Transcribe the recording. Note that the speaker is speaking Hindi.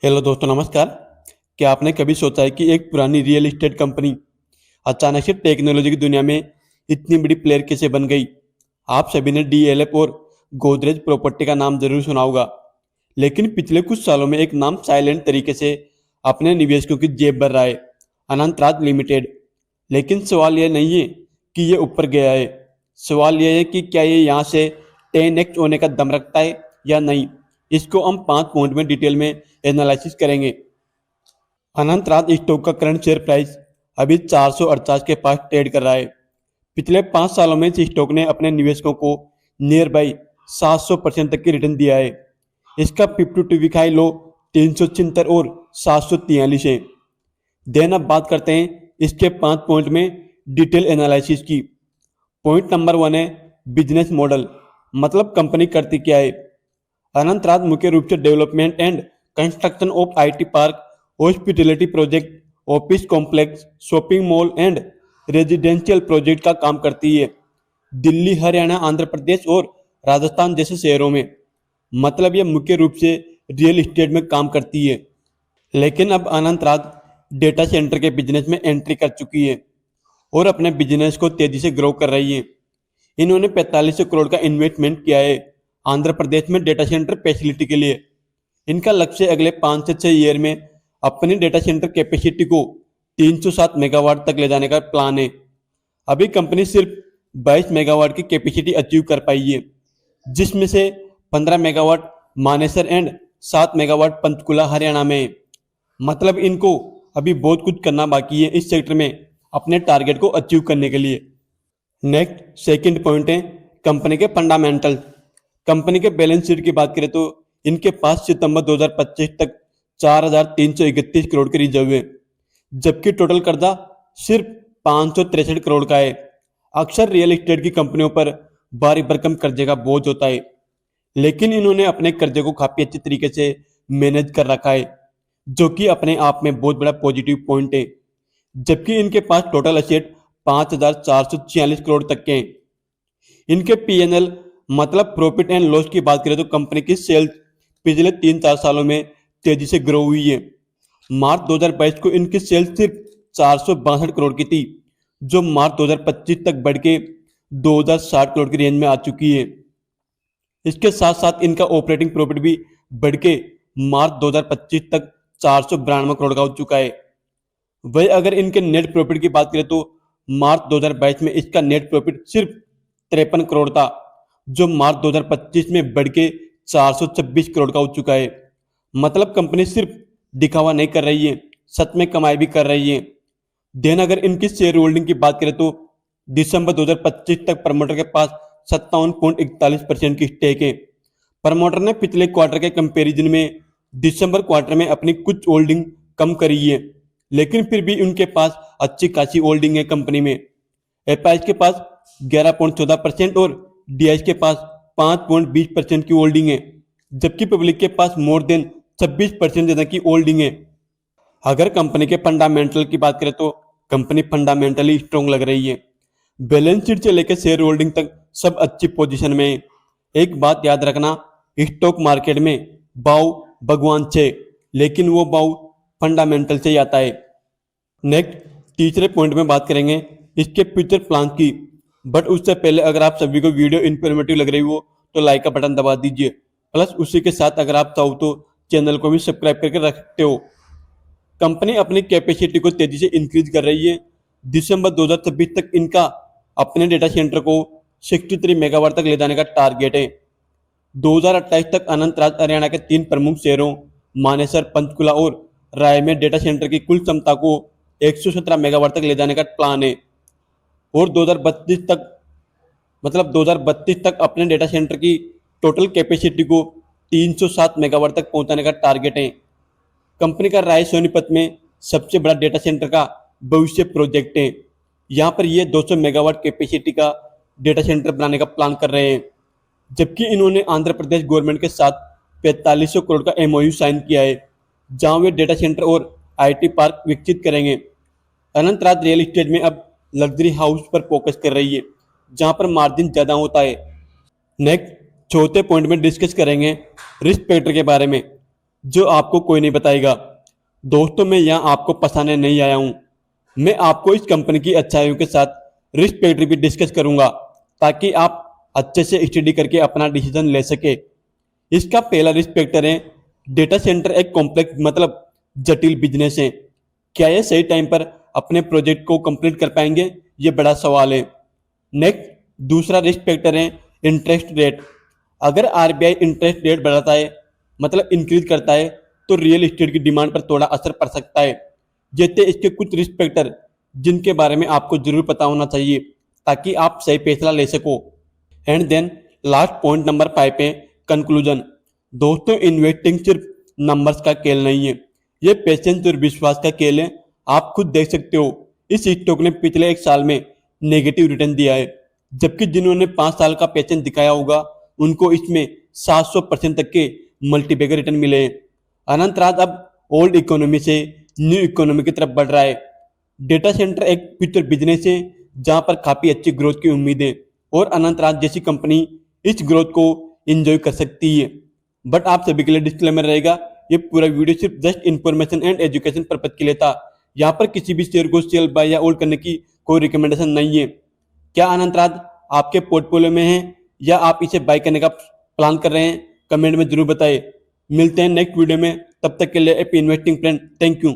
हेलो दोस्तों, नमस्कार। क्या आपने कभी सोचा है कि एक पुरानी रियल एस्टेट कंपनी अचानक से टेक्नोलॉजी की दुनिया में इतनी बड़ी प्लेयर कैसे बन गई? आप सभी ने डीएलएफ और गोदरेज प्रॉपर्टी का नाम जरूर सुना होगा, लेकिन पिछले कुछ सालों में एक नाम साइलेंट तरीके से अपने निवेशकों की जेब भर रहा है, अनंतराज लिमिटेड। लेकिन सवाल यह नहीं है कि ये ऊपर गया है, सवाल यह है कि क्या ये यहाँ से 10x होने का दम रखता है या नहीं। इसको हम 5 पॉइंट में डिटेल में एनालिसिस करेंगे। अनंतराज स्टॉक का करंट शेयर प्राइस अभी 448 के पास ट्रेड कर रहा है। पिछले 5 सालों में इस स्टॉक ने अपने निवेशकों को नियर बाई 700% तक की रिटर्न दिया है। इसका 52 वीक हाई लो 376 और 743 है। देन अब बात करते हैं इसके 5 पॉइंट में डिटेल एनालिसिस की। पॉइंट नंबर 1 है बिजनेस मॉडल, मतलब कंपनी करती क्या है। अनंतराज मुख्य रूप से development and construction of IT park, hospitality project, office complex, shopping mall and residential project का काम करती है। दिल्ली, हरियाणा, आंध्र प्रदेश और राजस्थान जैसे शहरों में, मतलब यह मुख्य रूप से रियल एस्टेट में काम करती है। लेकिन अब अनंतराज डेटा सेंटर के बिजनेस में एंट्री कर चुकी है और अपने बिजनेस को तेजी से ग्रो कर रही है। इन्होंने 4500 करोड़ का इन्वेस्टमेंट किया है आंध्र प्रदेश में डेटा सेंटर फैसिलिटी के लिए। इनका लक्ष्य अगले 5 से 6 ईयर में अपनी डेटा सेंटर कैपेसिटी को 307 मेगावाट तक ले जाने का प्लान है। अभी कंपनी सिर्फ 22 मेगावाट की कैपेसिटी अचीव कर पाई है, जिसमें से 15 megawatt Manesar and 7 megawatt Panchkula Haryana में है। मतलब इनको अभी बहुत कुछ करना बाकी है इस सेक्टर में अपने टारगेट को अचीव करने के लिए। नेक्स्ट सेकंड पॉइंट है कंपनी के फंडामेंटल। कंपनी के बैलेंस शीट की बात करें तो इनके पास सितंबर 2025 तक 4,331 करोड़ के रिजर्व है, जबकि टोटल कर्जा सिर्फ 563 करोड़ का है। अक्सर रियल एस्टेट की कंपनियों पर भारी भरकम कर्जे का बोझ होता है, लेकिन इन्होंने अपने कर्जे को काफी अच्छे तरीके से मैनेज कर रखा है, जो कि अपने आप में बहुत बड़ा पॉजिटिव पॉइंट है। जबकि इनके पास टोटल असेट 5,446 करोड़ तक के हैं। इनके पीएनएल मतलब प्रॉफिट एंड लॉस की बात करें तो कंपनी की सेल्स पिछले 3-4 सालों में तेजी से ग्रो हुई है। मार्च 2022 को इनकी सेल्स सिर्फ 462 करोड़ की थी, जो मार्च 2025 तक बढ़ के 2060 करोड़ की रेंज में आ चुकी है। इसके साथ साथ इनका ऑपरेटिंग प्रॉफिट भी बढ़ के मार्च 2025 तक 492 करोड़ का हो चुका है। वही अगर इनके नेट प्रॉफिट की बात करें तो मार्च 2022 में इसका नेट प्रॉफिट सिर्फ 53 करोड़ था, जो मार्च 2025 में बढ़ के 426 करोड़ का हो चुका है। मतलब कंपनी सिर्फ दिखावा नहीं कर रही है, सच में कमाई भी कर रही है। देन अगर इनकी शेयर होल्डिंग की बात करें तो दिसंबर 2025 तक प्रमोटर के पास 57.41% की स्टेक है। प्रमोटर ने पिछले क्वार्टर के कंपैरिजन में दिसंबर क्वार्टर में अपनी कुछ होल्डिंग कम करी है, लेकिन फिर भी उनके पास अच्छी खासी होल्डिंग है कंपनी में। एपाइस के पास 11.14% और डीआईएस के पास 5.20% की होल्डिंग है, जबकि पब्लिक के पास मोर देन 26% ज्यादा की होल्डिंग है। अगर कंपनी के फंडामेंटल की बात करें तो कंपनी फंडामेंटली स्ट्रॉन्ग लग रही है। बैलेंस शीट से लेकर शेयर होल्डिंग तक सब अच्छी पोजीशन में है। एक बात याद रखना, स्टॉक मार्केट में भाव भगवान से, लेकिन वो भाव फंडामेंटल से ही आता है। नेक्स्ट तीसरे पॉइंट में बात करेंगे इसके फ्यूचर प्लान की, बट उससे पहले अगर आप सभी को वीडियो इन्फॉर्मेटिव लग रही हो तो लाइक का बटन दबा दीजिए। प्लस उसी के साथ अगर आप चाहो तो चैनल को भी सब्सक्राइब करके रखते हो। कंपनी अपनी कैपेसिटी को तेजी से इंक्रीज कर रही है। दिसंबर 2026 तक इनका अपने डेटा सेंटर को 63 मेगावाट तक ले जाने का टारगेट है। 2028 तक अनंतराज हरियाणा के 3 प्रमुख शहरों मानेसर, पंचकुला और राय में डेटा सेंटर की कुल क्षमता को 117 मेगावाट तक ले जाने का प्लान है और 2032 तक अपने डेटा सेंटर की टोटल कैपेसिटी को 307 मेगावाट तक पहुंचाने का टारगेट है। कंपनी का राय सोनीपत में सबसे बड़ा डेटा सेंटर का भविष्य प्रोजेक्ट है। यहाँ पर ये 200 मेगावाट कैपेसिटी का डेटा सेंटर बनाने का प्लान कर रहे हैं, जबकि इन्होंने आंध्र प्रदेश गवर्नमेंट के साथ 4500 करोड़ का एमओयू साइन किया है, जहां वे डेटा सेंटर और आईटी पार्क विकसित करेंगे। अनंतराज रियल एस्टेट में अब लग्जरी हाउस पर फोकस कर रही है, जहां पर मार्जिन ज्यादा होता है। नेक्स्ट चौथे पॉइंट में डिस्कस करेंगे रिस्क फैक्टर के बारे में। जो आपको कोई नहीं बताएगा। दोस्तों, मैं यहाँ आपको फंसाने नहीं आया हूँ। मैं आपको इस कंपनी की अच्छाइयों के साथ रिस्क फैक्टर भी डिस्कस करूंगा, ताकि आप अच्छे से स्टडी करके अपना डिसीजन ले सके। इसका पहला रिस्क फैक्टर है, डेटा सेंटर एक कॉम्प्लेक्स मतलब जटिल बिजनेस है। क्या ये सही टाइम पर अपने प्रोजेक्ट को कंप्लीट कर पाएंगे, ये बड़ा सवाल है। नेक्स्ट, दूसरा रिस्क फैक्टर है इंटरेस्ट रेट। अगर आरबीआई इंटरेस्ट रेट बढ़ाता है मतलब इंक्रीज करता है, तो रियल एस्टेट की डिमांड पर थोड़ा असर पड़ सकता है। ये थे इसके कुछ रिस्क फैक्टर जिनके बारे में आपको जरूर पता होना चाहिए, ताकि आप सही फैसला ले सको। And then last point number 5 पे कंक्लूजन। दोस्तों, इन्वेस्टिंग सिर्फ नंबर्स का खेल नहीं है, ये पेशेंस और विश्वास का खेल है। आप खुद देख सकते हो, इस स्टॉक ने पिछले 1 साल में नेगेटिव रिटर्न दिया है, जबकि जिन्होंने 5 साल का पेशेंस दिखाया होगा उनको इसमें 700% तक के मल्टीबैगर रिटर्न मिले हैं। अनंतराज अब ओल्ड इकोनॉमी से न्यू इकोनॉमी की तरफ बढ़ रहा है। डेटा सेंटर एक फ्यूचर बिजनेस है जहां पर काफी अच्छी ग्रोथ की उम्मीद है, और अनंतराज जैसी कंपनी इस ग्रोथ को एंजॉय कर सकती है। बट आप सभी के लिए डिस्क्लेमर रहेगा, ये पूरा वीडियो सिर्फ just information and education purpose के लिए था। यहाँ पर किसी भी शेयर को सेल बाय या होल्ड करने की कोई रिकमेंडेशन नहीं है। क्या अनंतराज आपके पोर्टफोलियो में है, या आप इसे बाय करने का प्लान कर रहे हैं? कमेंट में जरूर बताएं। मिलते हैं नेक्स्ट वीडियो में, तब तक के लिए happy investing friend. Thank you.